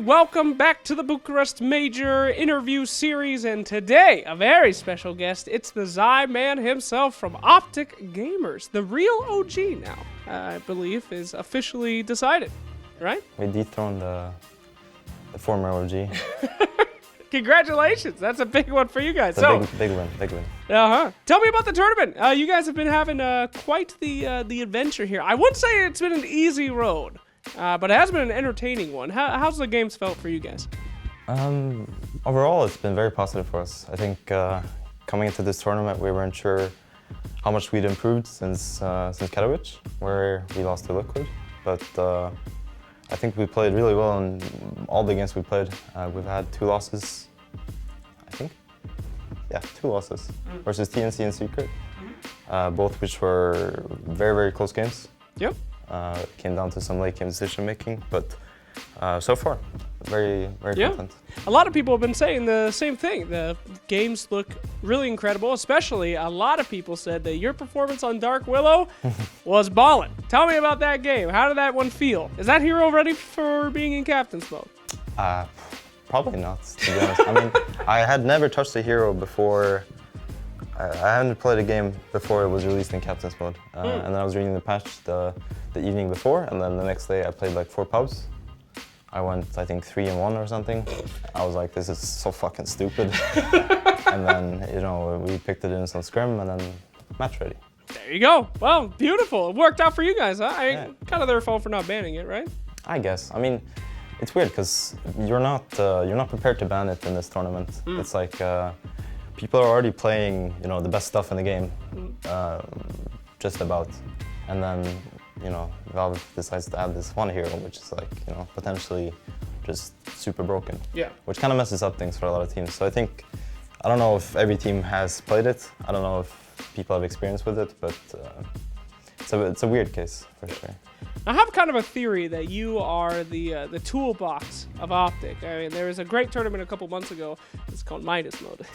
welcome back to the Bucharest Major interview series, and today, a very special guest. It's the Zai man himself from Optic Gamers, the real OG now, I believe, is officially decided, right? We dethroned the former OG. Congratulations, that's a big one for you guys. It's a big win. Tell me about the tournament. You guys have been having quite the adventure here. I wouldn't say it's been an easy road. But it has been an entertaining one. How's the games felt for you guys? Overall, it's been very positive for us. I think coming into this tournament, we weren't sure how much we'd improved since Katowice, where we lost to Liquid. But I think we played really well in all the games we played. We've had 2 losses, I think. Yeah, 2 losses versus TNC and Secret, both which were very, very close games. Yep. It came down to some late game decision making, but so far, very content. A lot of people have been saying the same thing. The games look really incredible, especially a lot of people said that your performance on Dark Willow was ballin'. Tell me about that game. How did that one feel? Is that hero ready for being in captain's mode? Probably not, to be honest. I mean, I had never touched a hero before. I hadn't played a game before it was released in captain's mode. And then I was reading the patch the evening before, and then the next day I played like 4 pubs. I went, I think, 3-1 or something. I was like, this is so fucking stupid. And then, you know, we picked it in some scrim and then match ready. There you go. Well, beautiful. It worked out for you guys, huh? Kind of their fault for not banning it, right? I guess. I mean, it's weird because you're not prepared to ban it in this tournament. It's like people are already playing, you know, the best stuff in the game, just about, and then, you know, Valve decides to add this one hero, which is like, you know, potentially just super broken. Yeah. Which kind of messes up things for a lot of teams. So I think, I don't know if every team has played it. I don't know if people have experience with it, but it's a weird case for sure. I have kind of a theory that you are the toolbox of Optic. I mean, there was a great tournament a couple months ago. It's called Midas Mode,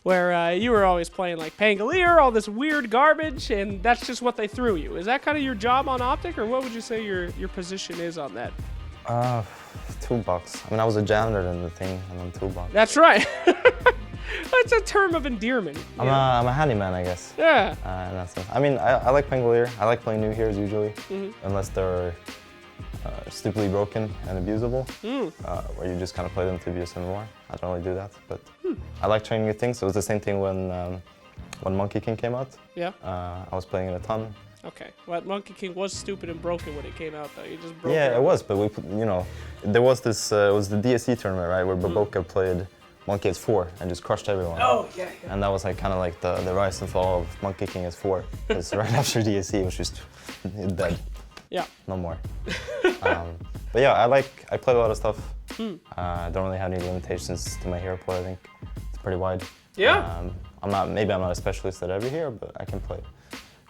where you were always playing like Pangolier, all this weird garbage, and that's just what they threw you. Is that kind of your job on Optic, or what would you say your position is on that? Toolbox. I mean, I was a janitor in the thing, and I'm toolbox. That's right. It's a term of endearment. I'm a handyman, I guess. Yeah. In that sense. I mean, I like Pangolier. I like playing new heroes usually, unless they're stupidly broken and abusable, where you just kind of play them to abuse them more. I don't really do that, but I like trying new things. It was the same thing when Monkey King came out. Yeah. I was playing it a ton. Okay. Well, Monkey King was stupid and broken when it came out, though. You just broke it was, but you know, there was this. It was the DSC tournament, right, where Baboka played Monkey as 4 and just crushed everyone. Oh, yeah. And that was like kind of like the rise and fall of Monkey King as 4. Because right after DSC, it was just dead. Yeah. No more. But yeah, I play a lot of stuff. I don't really have any limitations to my hero play. I think it's pretty wide. Yeah. Maybe I'm not a specialist at every hero, but I can play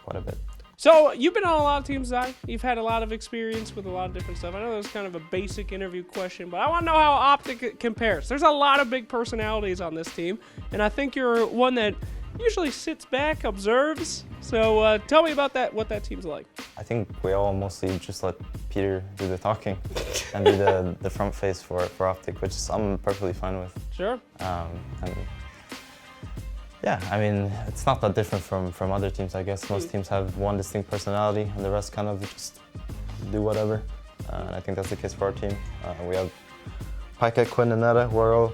quite a bit. So, you've been on a lot of teams, Zai. You've had a lot of experience with a lot of different stuff. I know that's kind of a basic interview question, but I want to know how Optic compares. There's a lot of big personalities on this team, and I think you're one that usually sits back, observes. So, tell me about that. What that team's like. I think we all mostly just let Peter do the talking and be the front face for Optic, which I'm perfectly fine with. Sure. Yeah, I mean, it's not that different from other teams, I guess. Most teams have one distinct personality, and the rest kind of just do whatever. And I think that's the case for our team. We have Pika, Quinn, and Netta, who are all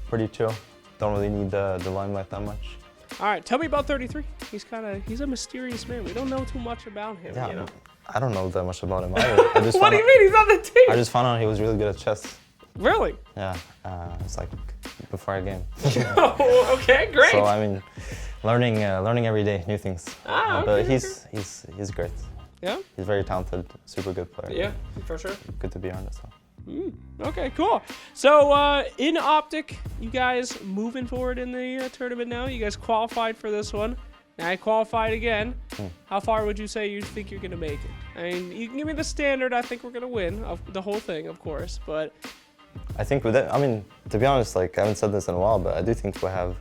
pretty chill. Don't really need the limelight that much. All right, tell me about 33. He's a mysterious man. We don't know too much about him. Yeah, you know? I don't know that much about him either. What do you mean? He's on the team. I just found out he was really good at chess. Really? Yeah, it's like before a game. Oh, okay, great. So I mean, learning every day new things. Okay, but he's great. Yeah. He's very talented, super good player. Yeah, for sure. Good to be around as well. Okay, cool. So in Optic, you guys moving forward in the tournament now. You guys qualified for this one. Now I qualified again. How far would you say you think you're gonna make it? I mean, you can give me the standard. I think we're gonna win the whole thing, of course, but. I think with that, I mean, to be honest, like I haven't said this in a while, but I do think we have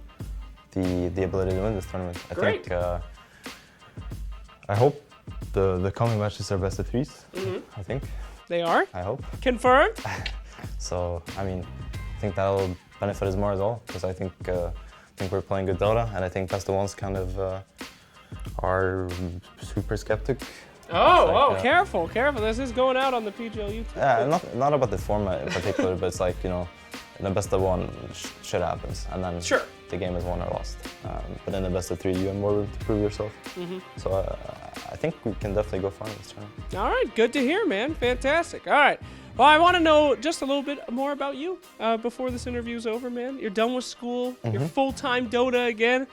the ability to win this tournament. I think I hope the coming matches are best of 3s. I think. They are? I hope. Confirmed? So I mean, I think that'll benefit us more as well because I think we're playing good Dota, and I think that's the ones kind of are super skeptic. Careful. This is going out on the PGL YouTube. Yeah, not about the format in particular, but it's like, you know, in the best of one, shit happens, and then the game is won or lost. But in the best of three, you have more room to prove yourself. So I think we can definitely go far in this tournament. All right, good to hear, man. Fantastic. All right. Well, I want to know just a little bit more about you before this interview's over, man. You're done with school. You're full-time Dota again.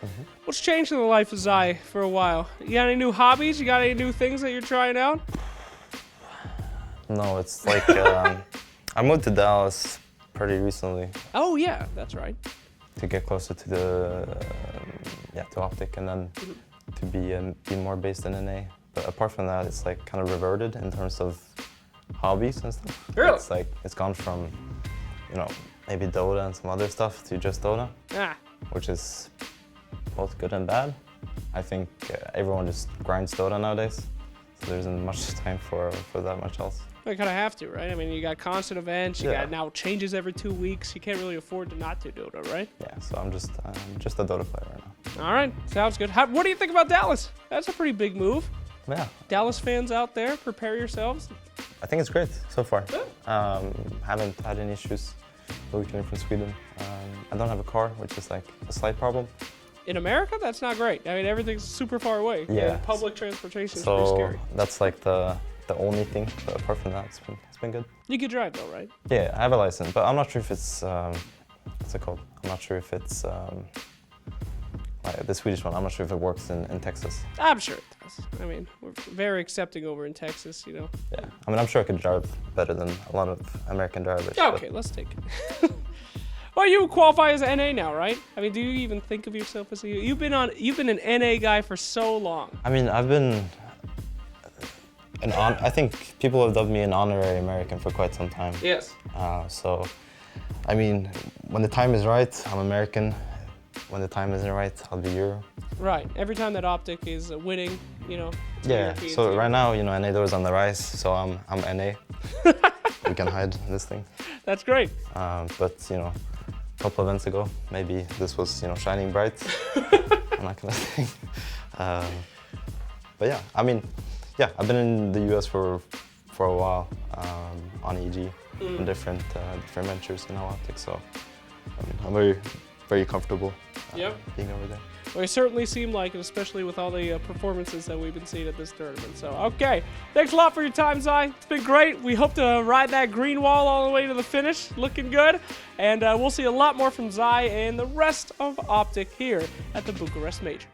What's changed in the life of Zai for a while? You got any new hobbies? You got any new things that you're trying out? No, it's like I moved to Dallas pretty recently. Oh yeah, that's right. To get closer to the to Optic, and then to be more based in NA. But apart from that, it's like kind of reverted in terms of hobbies and stuff. Really? It's like it's gone from, you know, maybe Dota and some other stuff to just Dota, which is both good and bad. I think everyone just grinds Dota nowadays, so there isn't much time for that much else. You kind of have to, right? I mean, you got constant events, you got now changes every 2 weeks. You can't really afford to not do Dota, right? Yeah, so I'm just a Dota player right now. All right, sounds good. What do you think about Dallas? That's a pretty big move. Yeah. Dallas fans out there, prepare yourselves. I think it's great so far. Haven't had any issues moving from Sweden. I don't have a car, which is like a slight problem. In America, that's not great. I mean, everything's super far away. Yeah. And public transportation is so pretty scary. That's like the only thing. But apart from that, it's been good. You can drive though, right? Yeah, I have a license, but I'm not sure if it's what's it called? I'm not sure if it's the Swedish one. I'm not sure if it works in Texas. I'm sure it does. I mean, we're very accepting over in Texas, you know. Yeah, I mean, I'm sure I could drive better than a lot of American drivers. Okay, let's take it. Well, you qualify as NA now, right? I mean, do you even think of yourself as you've been an NA guy for so long? I mean, I've been I think people have dubbed me an honorary American for quite some time. Yes. So, I mean, when the time is right, I'm American. When the time isn't right, I'll be Euro. Right. Every time that Optic is winning, you know. Yeah. So right now, you know, NA is on the rise, so I'm NA. We can hide this thing. That's great. But you know, a couple of events ago, maybe this was, you know, shining bright. I'm not gonna say. But yeah, I mean, yeah, I've been in the US for a while on EG in different ventures in Optic, so I mean, I'm very comfortable being over there. Well, you certainly seem like it, especially with all the performances that we've been seeing at this tournament. So, okay. Thanks a lot for your time, Zai. It's been great. We hope to ride that green wall all the way to the finish. Looking good. And we'll see a lot more from Zai and the rest of Optic here at the Bucharest Major.